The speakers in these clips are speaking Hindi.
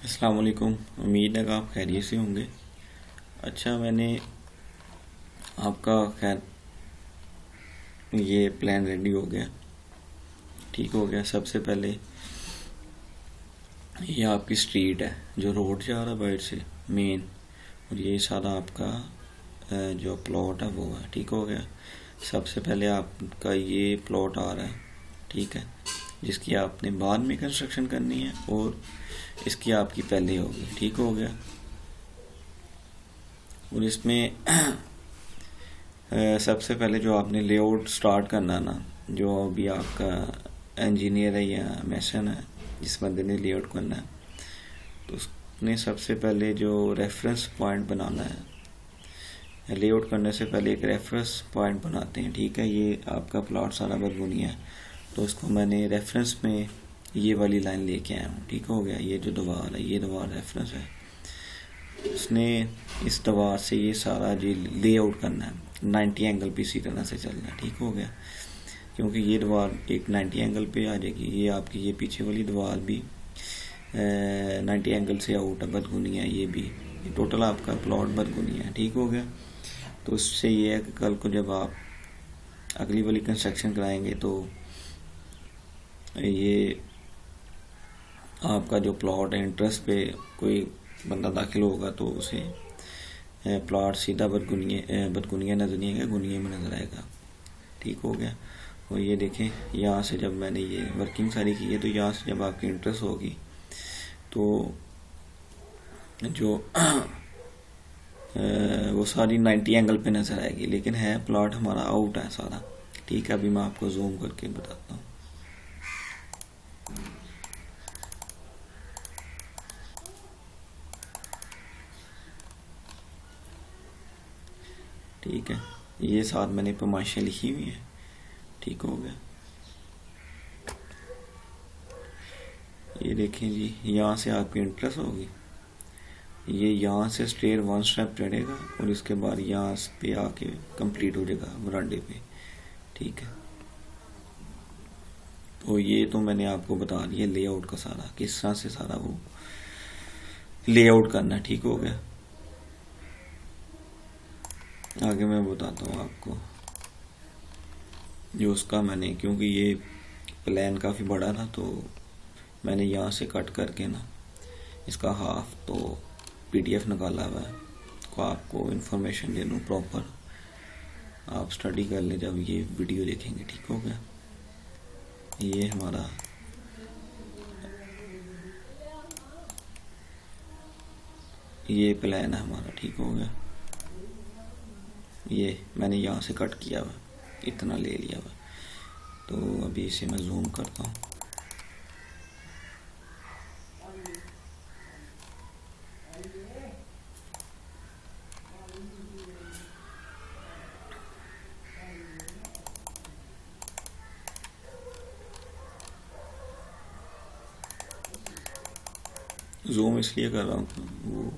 अस्सलाम वालेकुम। उम्मीद है कि आप खैरियत से होंगे। अच्छा, मैंने आपका खैर ये प्लान रेडी हो गया, ठीक हो गया। सबसे पहले ये आपकी स्ट्रीट है, जो रोड जा रहा है बाइट से मेन, और ये सारा आपका जो प्लॉट है वो है, ठीक हो गया। सबसे पहले आपका ये प्लॉट आ रहा है, ठीक है, जिसकी आपने बाद में कंस्ट्रक्शन करनी है और इसकी आपकी पहले होगी, ठीक हो गया। और इसमें सबसे पहले जो आपने लेआउट स्टार्ट करना ना, जो अभी आपका इंजीनियर है या मैसन है जिस बंदे ने लेआउट करना है, तो उसने सबसे पहले जो रेफरेंस पॉइंट बनाना है। लेआउट करने से पहले एक रेफरेंस पॉइंट बनाते हैं, ठीक है। ये आपका प्लॉट सारा बरगुनिया है, तो उसको मैंने रेफरेंस में ये वाली लाइन लेके आया हूँ, ठीक हो गया। ये जो दीवार है, ये दीवार रेफरेंस है। उसने इस दीवार से ये सारा जो लेआउट करना है, 90 एंगल पे इसी तरह से चलना है, ठीक हो गया। क्योंकि ये दीवार एक 90 एंगल पे आ जाएगी, ये आपकी ये पीछे वाली दीवार भी 90 एंगल से आउट है, बदगुनी है ये भी। टोटल आपका प्लॉट बदगुनी है, ठीक हो गया। तो उससे ये है कि कल को जब आप अगली वाली कंस्ट्रक्शन कराएंगे तो ये आपका जो प्लॉट है, इंटरेस्ट पे कोई बंदा दाखिल होगा तो उसे प्लॉट सीधा बदगुनिया नजर नहीं आएगा, गुनिया में नजर आएगा, ठीक हो गया। और ये देखें, यहाँ से जब मैंने ये वर्किंग सारी की है, तो यहाँ से जब आपकी इंटरेस्ट होगी तो जो वो सारी 90 एंगल पे नजर आएगी, लेकिन है प्लॉट हमारा आउट है सारा, ठीक है। अभी मैं आपको जूम करके बताता हूँ। ठीक है, ये साथ मैंने पैमाइशें लिखी हुई हैं, ठीक हो गया। ये देखें जी, यहाँ से आपकी इंटरेस्ट होगी, ये यहाँ से स्ट्रेट 1 स्टेप चढ़ेगा और इसके बाद यहाँ पे आके कंप्लीट हो जाएगा बरांडे पे, ठीक है। तो ये तो मैंने आपको बता दिया लेआउट का सारा, किस तरह से सारा वो लेआउट करना, ठीक हो गया। आगे मैं बताता हूँ आपको जो उसका मैंने, क्योंकि ये प्लान काफ़ी बड़ा था तो मैंने यहाँ से कट करके ना इसका हाफ तो पीडीएफ निकाला हुआ है, को आपको इन्फॉर्मेशन दे दूँ प्रॉपर, आप स्टडी कर लें जब ये वीडियो देखेंगे, ठीक हो गया। ये हमारा ये प्लान है हमारा, ठीक हो गया। ये मैंने यहाँ से कट किया हुआ, इतना ले लिया हुआ। तो अभी इसे मैं जूम करता हूँ। जूम इसलिए कर रहा हूँ वो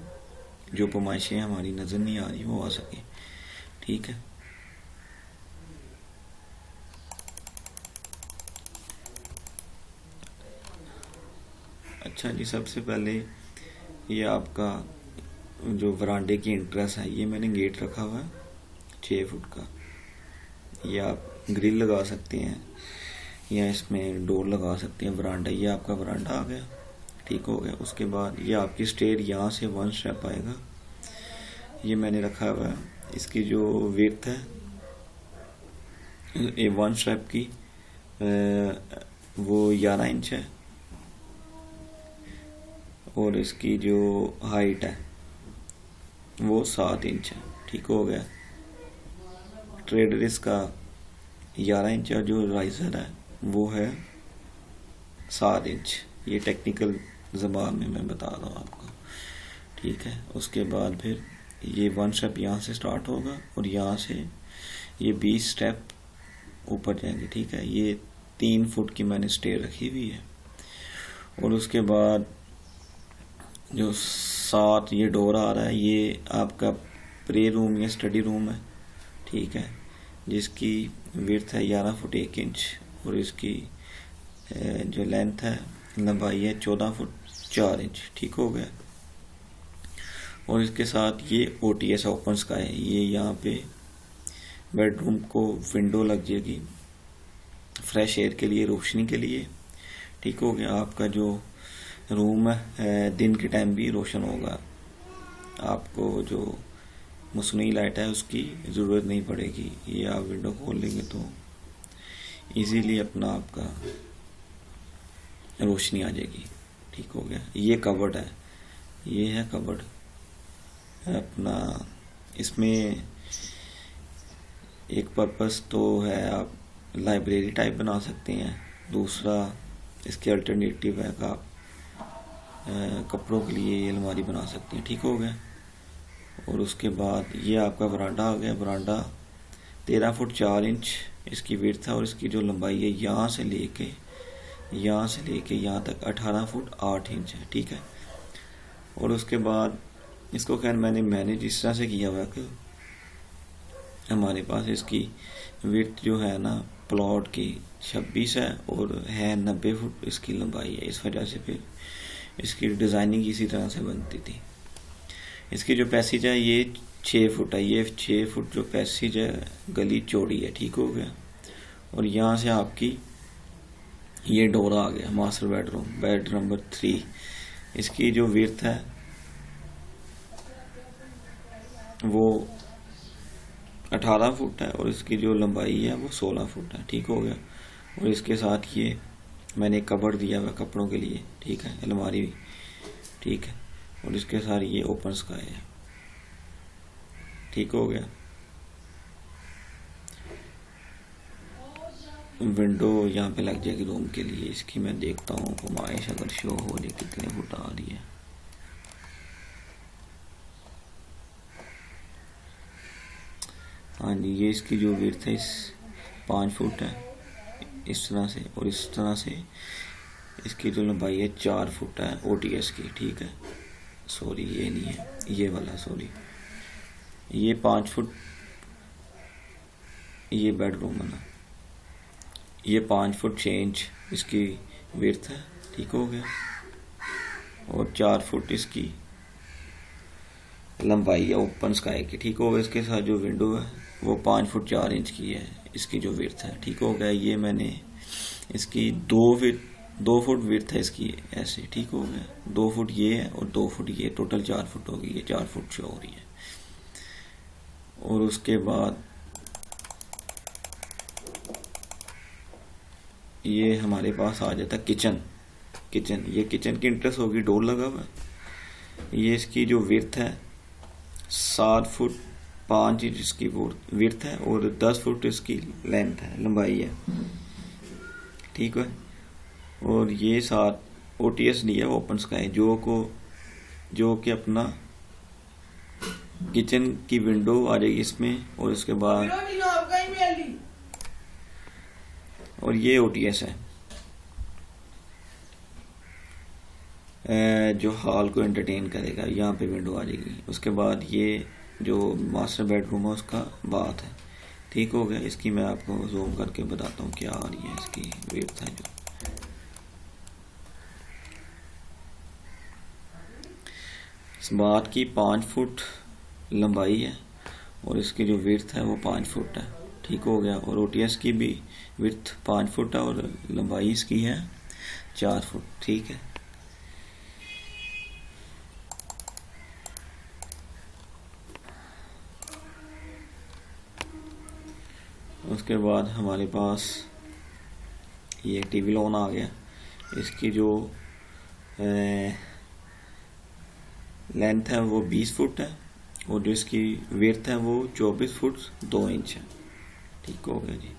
जो पैमाइशें हमारी नज़र नहीं आ रही वो आ सके, ठीक है। अच्छा जी, सबसे पहले ये आपका जो वरांडे की इंट्रेंस है, ये मैंने गेट रखा हुआ है 6 फुट का। ये आप ग्रिल लगा सकते हैं या इसमें डोर लगा सकते हैं। वरांडा, ये आपका वरांडा आ गया, ठीक हो गया। उसके बाद ये आपकी स्टेयर यहाँ से 1 स्टेप आएगा, ये मैंने रखा हुआ है। इसकी जो विड्थ है ये 1 स्टेप की वो 11 इंच है, और इसकी जो हाइट है वो 7 इंच है, ठीक हो गया। ट्रेडर इसका 11 इंच और जो राइजर है वो है 7 इंच। ये टेक्निकल ज़बान में मैं बता रहा हूँ आपको, ठीक है। उसके बाद फिर ये 1 स्टेप यहाँ से स्टार्ट होगा और यहाँ से ये 20 स्टेप ऊपर जाएंगे, ठीक है। ये 3 फुट की मैंने स्टेयर रखी हुई है। और उसके बाद जो 7 ये डोर आ रहा है, ये आपका प्रे रूम या स्टडी रूम है, ठीक है, जिसकी विड्थ है 11 फुट 1 इंच और इसकी जो लेंथ है, लंबाई है 14 फुट 4 इंच, ठीक हो गया। और इसके साथ ये OTS ओपन स्काई है, ये यहाँ पे बेडरूम को विंडो लग जाएगी फ्रेश एयर के लिए, रोशनी के लिए, ठीक हो गया। आपका जो रूम है दिन के टाइम भी रोशन होगा, आपको जो मसनूई लाइट है उसकी ज़रूरत नहीं पड़ेगी। ये आप विंडो खोल लेंगे तो इजीली अपना आपका रोशनी आ जाएगी, ठीक हो गया। ये कबर्ड है, ये है कबर्ड अपना। इसमें एक पर्पस तो है, आप लाइब्रेरी टाइप बना सकते हैं। दूसरा इसके अल्टरनेटिव है कि आप कपड़ों के लिए ये अलमारी बना सकते हैं, ठीक हो गया। और उसके बाद ये आपका वरांडा आ गया। वरांडा 13 फुट 4 इंच इसकी विड्थ है, और इसकी जो लंबाई है यहाँ से लेके यहाँ तक 18 फुट 8 इंच है, ठीक है। और उसके बाद इसको खैर मैंने मैनेज इस तरह से किया हुआ है कि हमारे पास इसकी विड्थ जो है ना प्लॉट की 26 है और है 90 फुट इसकी लंबाई है। इस वजह से फिर इसकी डिज़ाइनिंग इसी तरह से बनती थी। इसकी जो पैसेज है ये 6 फुट है, ये 6 फुट जो पैसेज है गली चौड़ी है, ठीक हो गया। और यहाँ से आपकी ये डोर आ गया मास्टर बेडरूम, बेड नंबर 3। इसकी जो विड्थ है वो 18 फुट है और इसकी जो लंबाई है वो 16 फुट है, ठीक हो गया। और इसके साथ ये मैंने कबर्ड दिया हुआ कपड़ों के लिए, ठीक है, अलमारी, ठीक है। और इसके साथ ये ओपन स्काई है, ठीक हो गया। विंडो यहाँ पे लग जाएगी रूम के लिए। इसकी मैं देखता हूँ नुमाइश अगर शो हो जाए कितने फुट आ रही है। हाँ जी, ये इसकी जो विड्थ है इस 5 फुट है इस तरह से, और इस तरह से इसकी जो लंबाई है 4 फुट है OTS की, ठीक है। सॉरी ये नहीं है, ये वाला सॉरी, ये 5 फुट ये बेडरूम है ना, ये 5 फुट 6 इंच इसकी विड्थ है, ठीक हो गया। और 4 फुट इसकी लंबाई है ओपन स्काई की, ठीक हो गया। इसके साथ जो विंडो है वो 5 फुट 4 इंच की है इसकी जो विड्थ है, ठीक हो गया। ये मैंने इसकी 2 फुट विड्थ है इसकी ऐसे, ठीक हो गया। 2 फुट ये है और 2 फुट ये, टोटल 4 फुट होगी, ये 4 फुट शो हो रही है। और उसके बाद ये हमारे पास आ जाता किचन। ये किचन की इंट्रेस्ट होगी, डोर लगा हुआ है। ये इसकी जो विड्थ है 7 फुट 5 इंच इसकी विड्थ है और 10 फुट इसकी लेंथ है, लंबाई है, ठीक है। और ये साथ OTS लिया ओपन स्काई जो कि अपना किचन की विंडो आ जाएगी इसमें। और उसके बाद और ये OTS है जो हॉल को एंटरटेन करेगा, यहाँ पे विंडो आ जाएगी। उसके बाद ये जो मास्टर बेडरूम है उसका बाथ है, ठीक हो गया। इसकी मैं आपको जूम करके बताता हूँ क्या आ रही है इसकी विड्थ है। जो इस बाथ की 5 फुट लंबाई है और इसकी जो विड्थ है वो 5 फुट है, ठीक हो गया। और OTS की भी विड्थ 5 फुट है और लंबाई इसकी है 4 फुट, ठीक है। उसके बाद हमारे पास ये TV लॉन आ गया। इसकी जो लेंथ है वो 20 फुट है और जो इसकी विड्थ है वो 24 फुट 2 इंच है, ठीक हो गया जी।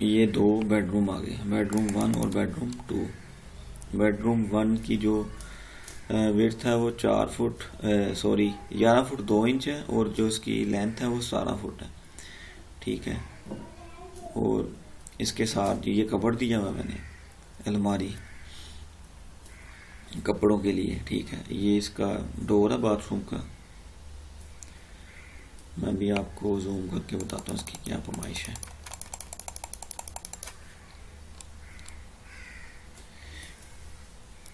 ये 2 बेडरूम आ गए, बेडरूम 1 और बेडरूम 2। बेडरूम 1 की जो विड्थ है वो 11 फुट 2 इंच है और जो इसकी लेंथ है वो 17 फुट है, ठीक है। और इसके साथ ये कबर्ड दिया हुआ मैंने, अलमारी कपड़ों के लिए, ठीक है। ये इसका डोर है बाथरूम का। मैं भी आपको जूम करके बताता हूँ इसकी क्या फरमाइश है।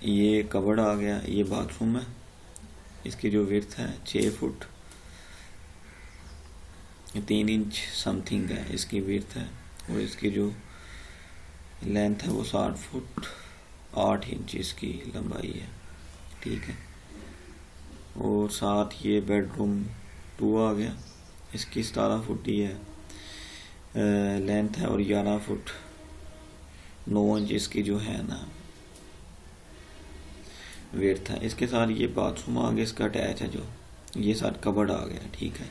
ये कबर्ड आ गया, ये बाथरूम है। इसकी जो विड्थ है 6 फुट 3 इंच समथिंग है इसकी विड्थ है, और इसकी जो लेंथ है वो 60 फुट 8 इंच इसकी लंबाई है, ठीक है। और साथ ये बेडरूम 2 आ गया, इसकी 17 फुट ही है लेंथ है, और 11 फुट 9 इंच इसकी जो है ना विड्थ है। इसके साथ ये बाथरूम आ गया, इसका अटैच है जो, ये साथ कबर्ड आ गया, ठीक है।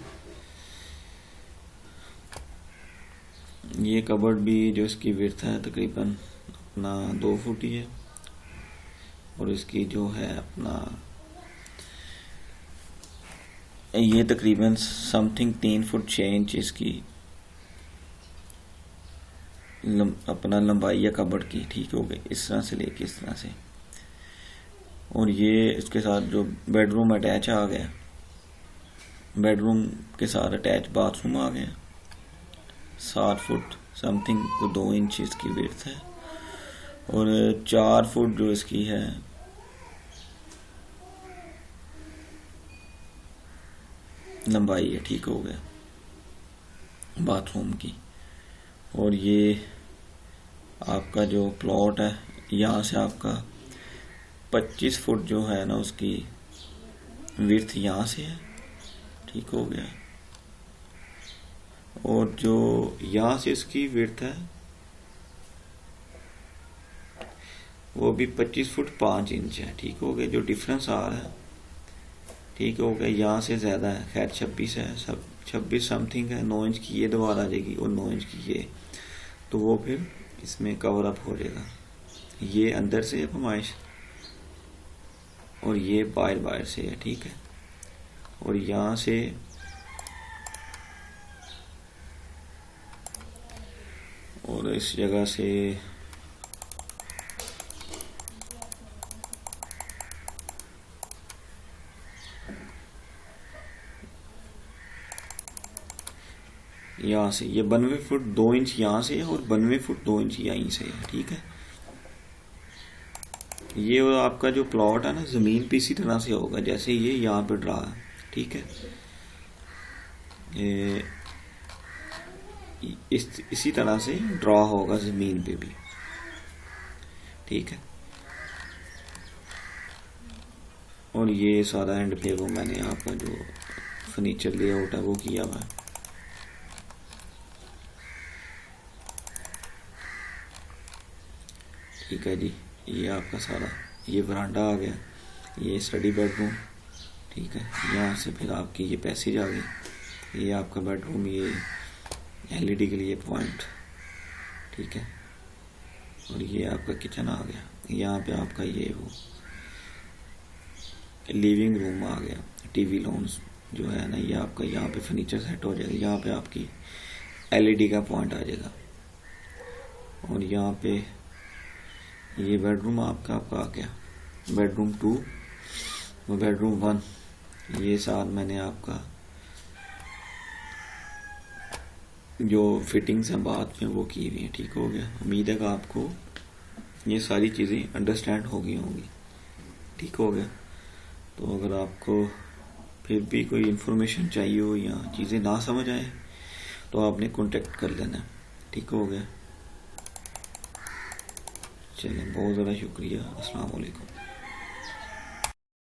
ये कबर्ड भी जो इसकी विड्थ है तकरीबन अपना 2 फुट ही है, और इसकी जो है अपना ये तकरीबन समथिंग 3 फुट 6 इंच इसकी अपना लंबाई है कबर्ड की, ठीक हो गई, इस तरह से लेके इस तरह से। और ये इसके साथ जो बेडरूम अटैच आ गया, बेडरूम के साथ अटैच बाथरूम आ गया, 7 फुट समथिंग को 2 इंच इसकी विड्थ है, और 4 फुट जो इसकी है लंबाई है, ठीक हो गया बाथरूम की। और ये आपका जो प्लॉट है, यहाँ से आपका 25 फुट जो है ना उसकी विड्थ यहाँ से है, ठीक हो गया। और जो यहाँ से इसकी विड्थ है वो भी 25 फुट 5 इंच है, ठीक हो गया। जो डिफरेंस आ रहा है, ठीक हो गया, यहाँ से ज़्यादा है, खैर 26 है, सब 26 समथिंग है, 9 इंच की ये दीवार आ जाएगी और 9 इंच की ये, तो वो फिर इसमें कवर अप हो जाएगा। ये अंदर से है फरमाइश, और ये बाहर से है, ठीक है। और यहाँ से और इस जगह से यहाँ से ये 92 फुट 2 इंच यहाँ से है, और 92 फुट 2 इंच यहीं से है, ठीक है। ये आपका जो प्लॉट है ना ज़मीन पे इसी तरह से होगा जैसे ये यहाँ पे ड्रा है, ठीक है। ये इसी तरह से ड्रा होगा ज़मीन पे भी, ठीक है। और ये सारा एंड पे वो मैंने आपका जो फर्नीचर लेआउट है वो किया हुआ है, ठीक है जी। ये आपका सारा ये वरांडा आ गया, ये स्टडी बेडरूम, ठीक है। यहाँ से फिर आपकी ये पैसेज आ गई, ये आपका बेडरूम, ये एलईडी के लिए पॉइंट, ठीक है। और ये आपका किचन आ गया, यहाँ पे आपका ये वो लिविंग रूम आ गया, टीवी लॉन्च जो है ना, ये आपका यहाँ पे फर्नीचर सेट हो जाएगा, यहाँ पे आपकी एलईडी का पॉइंट आ जाएगा। और यहाँ पे ये बेडरूम आपका आ गया, बेडरूम 2 और बेडरूम 1, ये साथ मैंने आपका जो फिटिंग्स हैं बाद में वो की हुई है, ठीक हो गया। उम्मीद है कि आपको ये सारी चीज़ें अंडरस्टैंड हो गई होंगी, ठीक हो गया। तो अगर आपको फिर भी कोई इन्फॉर्मेशन चाहिए हो या चीज़ें ना समझ आए तो आपने कांटेक्ट कर लेना, ठीक हो गया। चलें, बहुत ज़्यादा शुक्रिया। अस्सलाम वालेकुम।